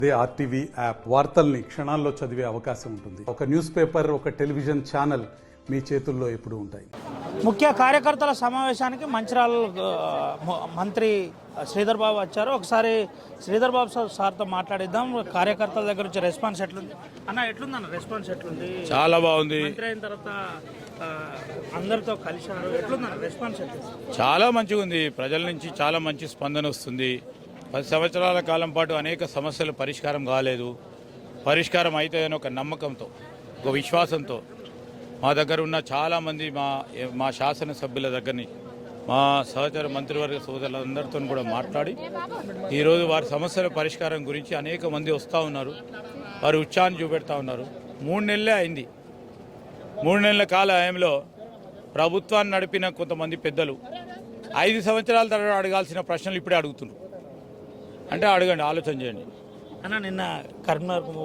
అదే RTV app వార్తల్ని క్షణాల్లో చదివే అవకాశం ఉంటుంది. ఒక న్యూస్ పేపర్, ఒక టెలివిజన్ ఛానల్ మీ చేతుల్లో ఎప్పుడూ ఉంటాయి. ముఖ్య కార్యకర్తల సమావేశానికి మంచిర్యాల మంత్రి శ్రీధర్ బాబు వచ్చారు. ఒకసారి శ్రీధర్ బాబు సార్తో మాట్లాడిద్దాం. కార్యకర్తల దగ్గర నుంచి రెస్పాన్స్ ఎట్లుంది అన్న? ఎట్లుందన్న రెస్పాన్స్ ఎట్లుంది? చాలా బాగుంది. మంత్రి అయిన తర్వాత అందరితో కలిశారు. ఎట్లుందన్న రెస్పాన్స్? చాలా మంచిగా ఉంది. ప్రజల నుంచి చాలా మంచి స్పందన వస్తుంది. 10 సంవత్సరాల కాలం పాటు అనేక సమస్యలు పరిష్కారం కాలేదు. పరిష్కారం అవుతాయని ఒక నమ్మకంతో, ఒక విశ్వాసంతో మా దగ్గర ఉన్న చాలామంది మా శాసనసభ్యుల దగ్గరని మా సహచర మంత్రివర్గ సోదరులందరితో కూడా మాట్లాడి ఈరోజు వారి సమస్యల పరిష్కారం గురించి అనేక మంది వస్తూ ఉన్నారు. వారు ఉత్సాహాన్ని చూపెడతా ఉన్నారు. 3 నెలలే అయింది. 3 నెలల కాలంలో ప్రభుత్వాన్ని నడిపిన కొంతమంది పెద్దలు 5 సంవత్సరాల తర్వాత అడగాల్సిన ప్రశ్నలు ఇప్పుడే అడుగుతున్నారు. అంటే అడగండి, ఆలోచన చేయండి అన్న. నిన్న కరీంనగర్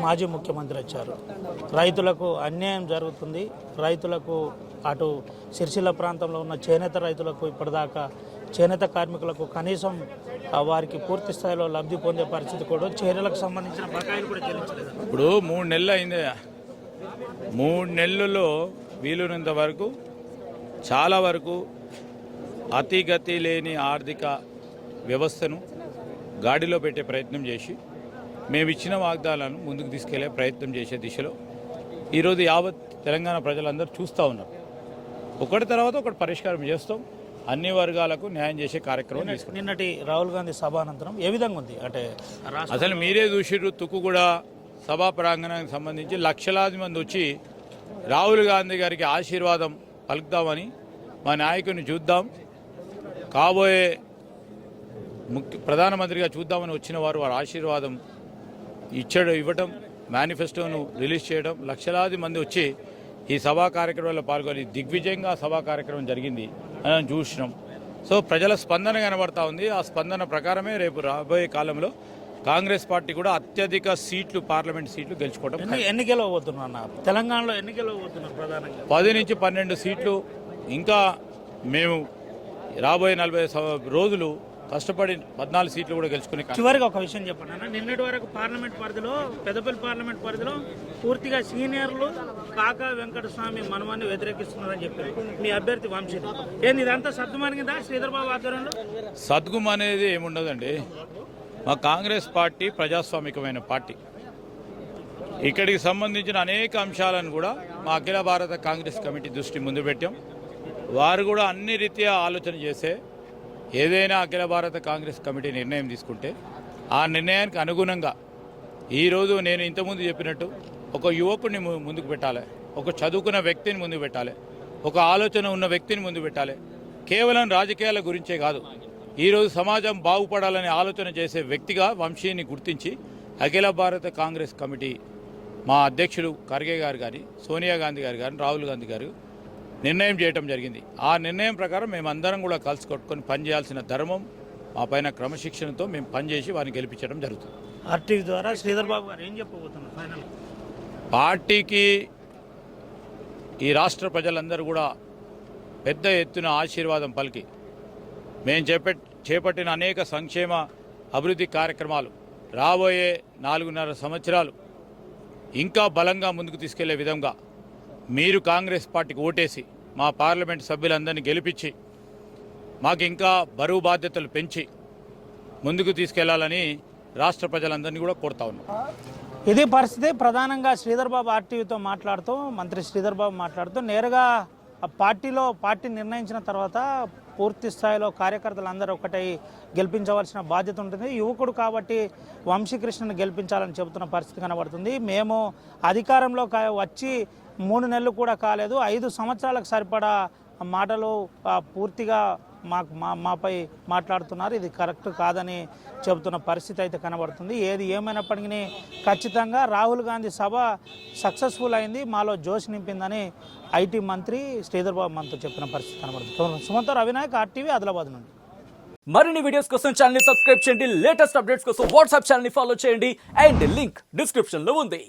మాజీ ముఖ్యమంత్రి వచ్చారు. రైతులకు అన్యాయం జరుగుతుంది. రైతులకు అటు సిరిసిల్ల ప్రాంతంలో ఉన్న చేనేత రైతులకు ఇప్పటిదాకా చేనేత కార్మికులకు కనీసం వారికి పూర్తి స్థాయిలో లబ్ధి పొందే పరిస్థితి కూడా, చర్యలకు సంబంధించిన బకాయిలు కూడా చెల్లించలేదు. ఇప్పుడు 3 నెలలు అయింది. 3 నెలల్లో వీలున్నంత వరకు చాలా వరకు అతిగతి లేని ఆర్థిక వ్యవస్థను గాడిలో పెట్టే ప్రయత్నం చేసి మేము ఇచ్చిన వాగ్దానాలను ముందుకు తీసుకెళ్లే ప్రయత్నం చేసే దిశలో ఈరోజు యావత్ తెలంగాణ ప్రజలందరూ చూస్తూ ఉన్నారు. ఒకటి తర్వాత ఒకటి పరిష్కారం చేస్తాం. అన్ని వర్గాలకు న్యాయం చేసే కార్యక్రమం తీసుకుంటాం. నిన్నటి రాహుల్ గాంధీ సభానంతరం ఏ విధంగా ఉంది అంటే అసలు మీరే చూసిర్రు. తుక్కుగూడ సభా ప్రాంగణానికి సంబంధించి లక్షలాది మంది వచ్చి రాహుల్ గాంధీ గారికి ఆశీర్వాదం పలుకుదామని, మా నాయకుడిని చూద్దాం, కాబోయే ప్రధానమంత్రిగా చూద్దామని వచ్చిన వారు ఆశీర్వాదం ఇవ్వడం, మేనిఫెస్టోను రిలీజ్ చేయడం, లక్షలాది మంది వచ్చి ఈ సభా కార్యక్రమంలో పాల్గొని దిగ్విజయంగా సభా కార్యక్రమం జరిగింది అని చూసినాం. సో ప్రజల స్పందన కనబడతా ఉంది. ఆ స్పందన ప్రకారమే రేపు రాబోయే కాలంలో కాంగ్రెస్ పార్టీ కూడా అత్యధిక సీట్లు, పార్లమెంట్ సీట్లు గెలుచుకోవడం. ఎన్ని గెలవబోతున్నా తెలంగాణలో? ఎన్ని గెలవబోతున్నారు? ప్రధానంగా 10 నుంచి 12 సీట్లు. ఇంకా మేము రాబోయే 40 రోజులు కష్టపడి 14 సీట్లు కూడా గెలుచుకునే. చివరిగా ఒక విషయం చెప్పండి అన్న. నిన్నటి వరకు పార్లమెంట్ పరిధిలో, పెద్దపల్లి పార్లమెంట్ పరిధిలో పూర్తిగా సీనియర్లు కాకా వెంకటస్వామి మనవాన్ని వ్యతిరేకిస్తున్నారని చెప్పారు మీ అభ్యర్థి వంశీ. ఏంది ఇదంతా సద్దుమణిగిందా శ్రీధర్ బాబు ఆధ్వర్యంలో? సద్గుమ అనేది ఏముండదండి. మా కాంగ్రెస్ పార్టీ ప్రజాస్వామికమైన పార్టీ. ఇక్కడికి సంబంధించిన అనేక అంశాలను కూడా మా అఖిల భారత కాంగ్రెస్ కమిటీ దృష్టి ముందు పెట్టాం. వారు కూడా అన్ని రీత్యా ఆలోచన చేసే ఏదైనా అఖిల భారత కాంగ్రెస్ కమిటీ నిర్ణయం తీసుకుంటే ఆ నిర్ణయానికి అనుగుణంగా ఈరోజు నేను ఇంతకుముందు చెప్పినట్టు ఒక యువకుడిని ముందుకు పెట్టాలి, ఒక చదువుకున్న వ్యక్తిని ముందుకు పెట్టాలి, ఒక ఆలోచన ఉన్న వ్యక్తిని ముందు పెట్టాలి. కేవలం రాజకీయాల గురించే కాదు, ఈరోజు సమాజం బాగుపడాలనే ఆలోచన చేసే వ్యక్తిగా వంశీని గుర్తించి అఖిల భారత కాంగ్రెస్ కమిటీ మా అధ్యక్షులు ఖర్గే గారు కానీ, సోనియా గాంధీ గారు కానీ, రాహుల్ గాంధీ గారు నిర్ణయం చేయడం జరిగింది. ఆ నిర్ణయం ప్రకారం మేమందరం కూడా కలిసి కొట్టుకొని పనిచేయాల్సిన ధర్మం మా పైన క్రమశిక్షణతో మేము పనిచేసి వారిని గెలిపించడం జరుగుతుంది. ఆర్టీవీ ద్వారా శ్రీధర్ బాబు గారు ఏం చెప్పబోతున్నారు ఫైనల్? పార్టీకి ఈ రాష్ట్ర ప్రజలందరూ కూడా పెద్ద ఎత్తున ఆశీర్వాదం పలికి మేము చేపట్టిన అనేక సంక్షేమ అభివృద్ధి కార్యక్రమాలు రాబోయే 4.5 సంవత్సరాలు ఇంకా బలంగా ముందుకు తీసుకెళ్లే విధంగా మీరు కాంగ్రెస్ పార్టీకి ఓటేసి మా పార్లమెంట్ సభ్యులందరినీ గెలిపించి మాకు ఇంకా బరువు బాధ్యతలు పెంచి ముందుకు తీసుకెళ్లాలని రాష్ట్ర ప్రజలందరినీ కూడా కోరుతా ఉన్నాం. ఇది పరిస్థితి. ప్రధానంగా శ్రీధర్ బాబు ఆర్టీవీతో మాట్లాడుతూ, మంత్రి శ్రీధర్ బాబు మాట్లాడుతూ నేరుగా పార్టీ నిర్ణయించిన తర్వాత పూర్తి స్థాయిలో కార్యకర్తలందరూ ఒకటై గెలిపించవలసిన బాధ్యత ఉంటుంది. యువకుడు కాబట్టి వంశీకృష్ణను గెలిపించాలని చెబుతున్న పరిస్థితి కనబడుతుంది. మేము అధికారంలో వచ్చి 3 నెలలు కూడా కాలేదు, 5 సంవత్సరాలకు సరిపడా మాటలు పూర్తిగా మాపై మాట్లాడుతున్నారు. ఇది కరెక్ట్ కాదని చెబుతున్న పరిస్థితి అయితే కనబడుతుంది. ఏది ఏమైనప్పటికీ ఖచ్చితంగా రాహుల్ గాంధీ సభ సక్సెస్ఫుల్ అయింది, మాలో జోష్ నింపిందని ఐటీ మంత్రి శ్రీధర్ బాబు మనతో చెప్పిన పరిస్థితి కనబడుతుంది. సుమంతో అవినాయక్, ఆర్టీవీ, ఆదిలాబాద్ నుండి. మరిన్ని వీడియోస్ కోసం ఛానల్ ని సబ్స్క్రైబ్ చేయండి. లేటెస్ట్ అప్డేట్స్ కోసం వాట్సాప్ ఛానల్ ని ఫాలో చేయండి. అండ్ లింక్ డిస్క్రిప్షన్ లో ఉంది.